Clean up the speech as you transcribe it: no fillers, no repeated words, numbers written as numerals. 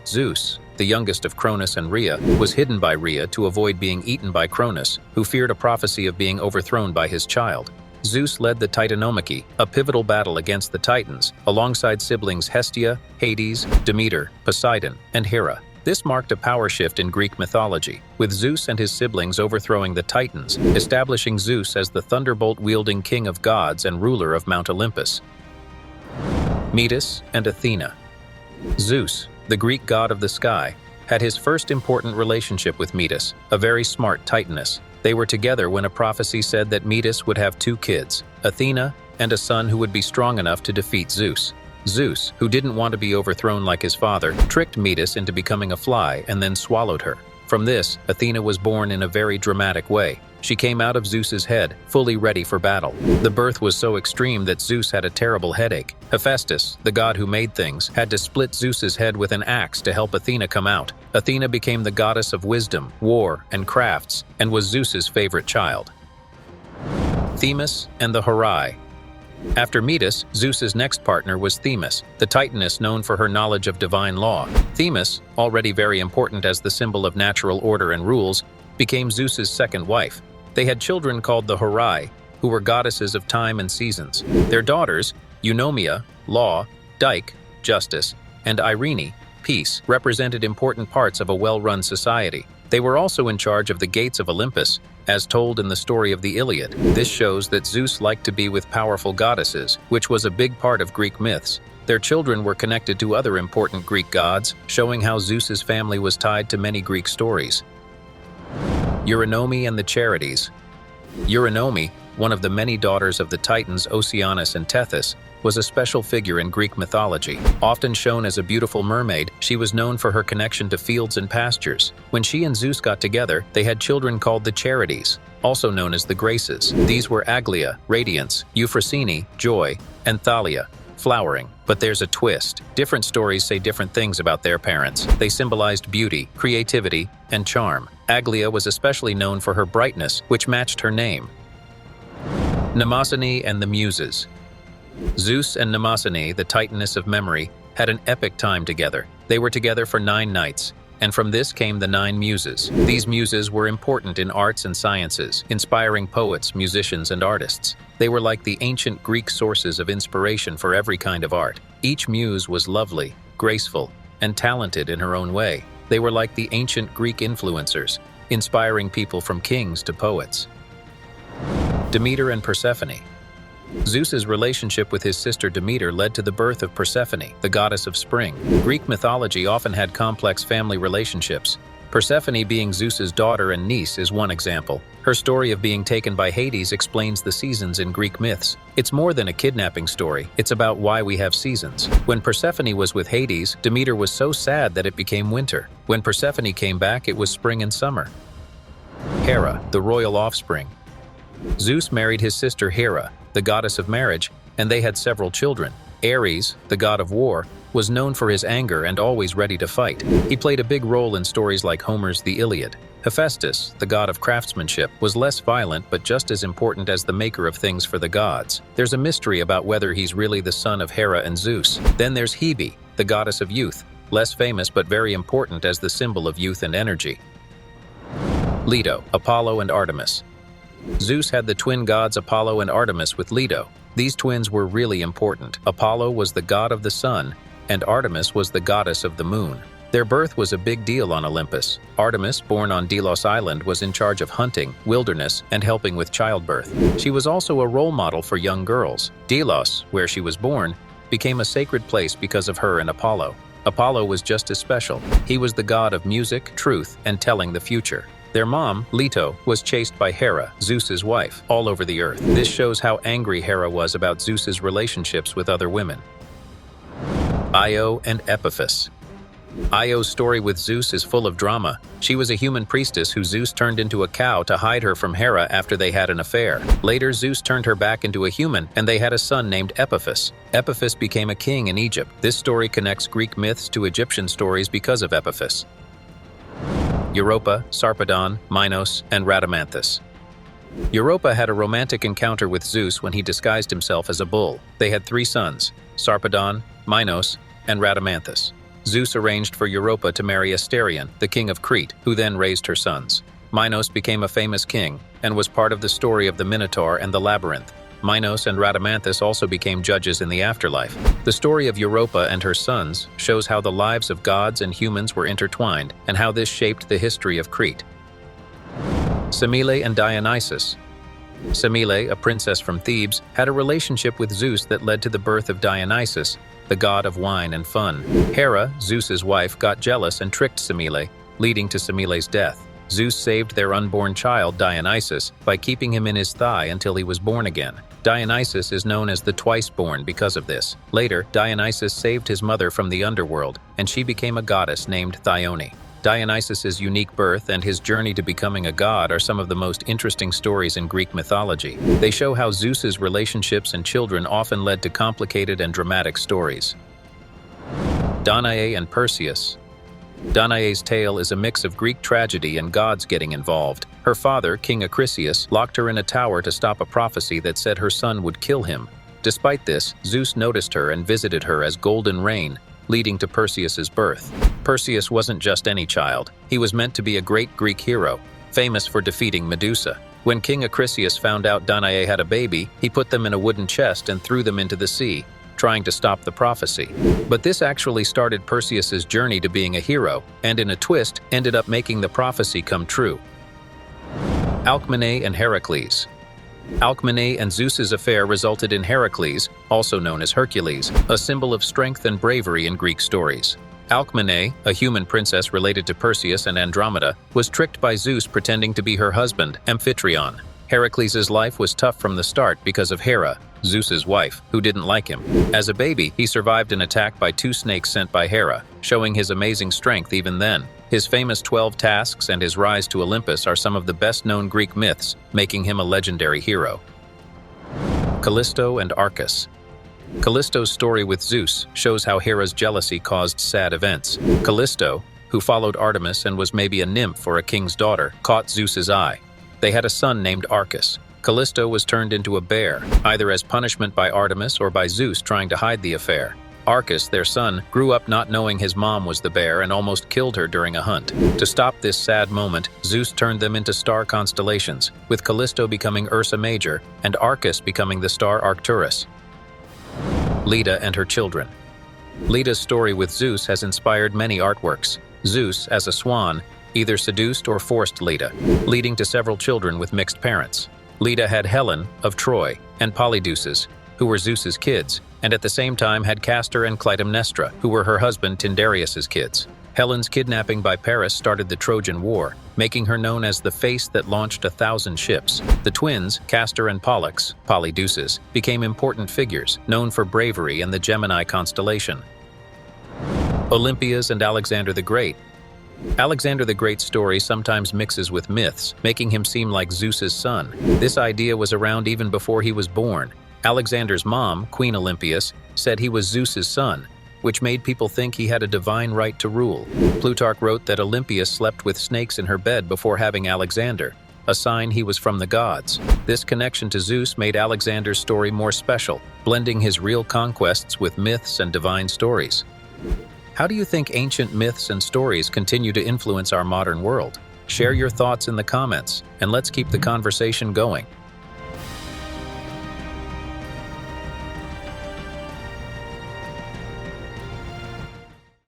Zeus, the youngest of Cronus and Rhea, was hidden by Rhea to avoid being eaten by Cronus, who feared a prophecy of being overthrown by his child. Zeus led the Titanomachy, a pivotal battle against the Titans, alongside siblings Hestia, Hades, Demeter, Poseidon, and Hera. This marked a power shift in Greek mythology, with Zeus and his siblings overthrowing the Titans, establishing Zeus as the thunderbolt-wielding king of gods and ruler of Mount Olympus. Metis and Athena. Zeus, the Greek god of the sky, had his first important relationship with Metis, a very smart Titaness. They were together when a prophecy said that Metis would have 2 kids, Athena and a son who would be strong enough to defeat Zeus. Zeus, who didn't want to be overthrown like his father, tricked Metis into becoming a fly and then swallowed her. From this, Athena was born in a very dramatic way. She came out of Zeus's head, fully ready for battle. The birth was so extreme that Zeus had a terrible headache. Hephaestus, the god who made things, had to split Zeus's head with an axe to help Athena come out. Athena became the goddess of wisdom, war, and crafts, and was Zeus's favorite child. Themis and the Hera. After Metis, Zeus's next partner was Themis, the Titaness known for her knowledge of divine law. Themis, already very important as the symbol of natural order and rules, became Zeus's second wife. They had children called the Hera, who were goddesses of time and seasons. Their daughters, Eurynome, law, Dike, justice, and Eurynome, peace, represented important parts of a well-run society. They were also in charge of the gates of Olympus, as told in the story of the Iliad. This shows that Zeus liked to be with powerful goddesses, which was a big part of Greek myths. Their children were connected to other important Greek gods, showing how Zeus's family was tied to many Greek stories. Eurynome and the Charities. Eurynome, one of the many daughters of the Titans Oceanus and Tethys, was a special figure in Greek mythology. Often shown as a beautiful mermaid, she was known for her connection to fields and pastures. When she and Zeus got together, they had children called the Charities, also known as the Graces. These were Aglaia, radiance, Euphrosyne, joy, and Thalia, flowering. But there's a twist. Different stories say different things about their parents. They symbolized beauty, creativity, and charm. Aglaia was especially known for her brightness, which matched her name. Mnemosyne and the Muses. Zeus and Mnemosyne, the Titaness of memory, had an epic time together. They were together for 9 nights, and from this came the 9 muses. These muses were important in arts and sciences, inspiring poets, musicians, and artists. They were like the ancient Greek sources of inspiration for every kind of art. Each muse was lovely, graceful, and talented in her own way. They were like the ancient Greek influencers, inspiring people from kings to poets. Demeter and Persephone. Zeus's relationship with his sister Demeter led to the birth of Persephone, the goddess of spring. Greek mythology often had complex family relationships. Persephone, being Zeus's daughter and niece, is one example. Her story of being taken by Hades explains the seasons in Greek myths. It's more than a kidnapping story, it's about why we have seasons. When Persephone was with Hades, Demeter was so sad that it became winter. When Persephone came back, it was spring and summer. Hera, the royal offspring. Zeus married his sister Hera, the goddess of marriage, and they had several children. Ares, the god of war, was known for his anger and always ready to fight. He played a big role in stories like Homer's The Iliad. Hephaestus, the god of craftsmanship, was less violent but just as important as the maker of things for the gods. There's a mystery about whether he's really the son of Hera and Zeus. Then there's Hebe, the goddess of youth, less famous but very important as the symbol of youth and energy. Leto, Apollo and Artemis. Zeus had the twin gods Apollo and Artemis with Leto. These twins were really important. Apollo was the god of the sun, and Artemis was the goddess of the moon. Their birth was a big deal on Olympus. Artemis, born on Delos Island, was in charge of hunting, wilderness, and helping with childbirth. She was also a role model for young girls. Delos, where she was born, became a sacred place because of her and Apollo. Apollo was just as special. He was the god of music, truth, and telling the future. Their mom, Leto, was chased by Hera, Zeus's wife, all over the earth. This shows how angry Hera was about Zeus's relationships with other women. Io and Epiphus. Io's story with Zeus is full of drama. She was a human priestess who Zeus turned into a cow to hide her from Hera after they had an affair. Later, Zeus turned her back into a human, and they had a son named Epiphus. Epiphus became a king in Egypt. This story connects Greek myths to Egyptian stories because of Epiphus. Europa, Sarpedon, Minos, and Rhadamanthus. Europa had a romantic encounter with Zeus when he disguised himself as a bull. They had 3 sons, Sarpedon, Minos, and Rhadamanthus. Zeus arranged for Europa to marry Asterion, the king of Crete, who then raised her sons. Minos became a famous king and was part of the story of the Minotaur and the Labyrinth. Minos and Rhadamanthus also became judges in the afterlife. The story of Europa and her sons shows how the lives of gods and humans were intertwined and how this shaped the history of Crete. Semele and Dionysus. Semele, a princess from Thebes, had a relationship with Zeus that led to the birth of Dionysus, the god of wine and fun. Hera, Zeus's wife, got jealous and tricked Semele, leading to Semele's death. Zeus saved their unborn child, Dionysus, by keeping him in his thigh until he was born again. Dionysus is known as the twice-born because of this. Later, Dionysus saved his mother from the underworld, and she became a goddess named Thyone. Dionysus's unique birth and his journey to becoming a god are some of the most interesting stories in Greek mythology. They show how Zeus's relationships and children often led to complicated and dramatic stories. Danae and Perseus. Danae's tale is a mix of Greek tragedy and gods getting involved. Her father, King Acrisius, locked her in a tower to stop a prophecy that said her son would kill him. Despite this, Zeus noticed her and visited her as golden rain, leading to Perseus's birth. Perseus wasn't just any child. He was meant to be a great Greek hero, famous for defeating Medusa. When King Acrisius found out Danae had a baby, he put them in a wooden chest and threw them into the sea, trying to stop the prophecy. But this actually started Perseus's journey to being a hero, and in a twist, ended up making the prophecy come true. Alcmene and Heracles. Alcmene and Zeus's affair resulted in Heracles, also known as Hercules, a symbol of strength and bravery in Greek stories. Alcmene, a human princess related to Perseus and Andromeda, was tricked by Zeus pretending to be her husband, Amphitryon. Heracles' life was tough from the start because of Hera, Zeus's wife, who didn't like him. As a baby, he survived an attack by 2 snakes sent by Hera, showing his amazing strength even then. His famous 12 tasks and his rise to Olympus are some of the best-known Greek myths, making him a legendary hero. Callisto and Arcus. Callisto's story with Zeus shows how Hera's jealousy caused sad events. Callisto, who followed Artemis and was maybe a nymph or a king's daughter, caught Zeus's eye. They had a son named Arcus. Callisto was turned into a bear, either as punishment by Artemis or by Zeus trying to hide the affair. Arcus, their son, grew up not knowing his mom was the bear and almost killed her during a hunt. To stop this sad moment, Zeus turned them into star constellations, with Callisto becoming Ursa Major and Arcus becoming the star Arcturus. Leda and her children. Leda's story with Zeus has inspired many artworks. Zeus, as a swan, either seduced or forced Leda, leading to several children with mixed parents. Leda had Helen, of Troy, and Polydeuces, who were Zeus's kids, and at the same time had Castor and Clytemnestra, who were her husband Tyndareus's kids. Helen's kidnapping by Paris started the Trojan War, making her known as the face that launched 1,000 ships. The twins, Castor and Pollux, Polydeuces, became important figures, known for bravery and the Gemini constellation. Olympias and Alexander the Great. Alexander the Great's story sometimes mixes with myths, making him seem like Zeus's son. This idea was around even before he was born. Alexander's mom, Queen Olympias, said he was Zeus's son, which made people think he had a divine right to rule. Plutarch wrote that Olympias slept with snakes in her bed before having Alexander, a sign he was from the gods. This connection to Zeus made Alexander's story more special, blending his real conquests with myths and divine stories. How do you think ancient myths and stories continue to influence our modern world? Share your thoughts in the comments, and let's keep the conversation going.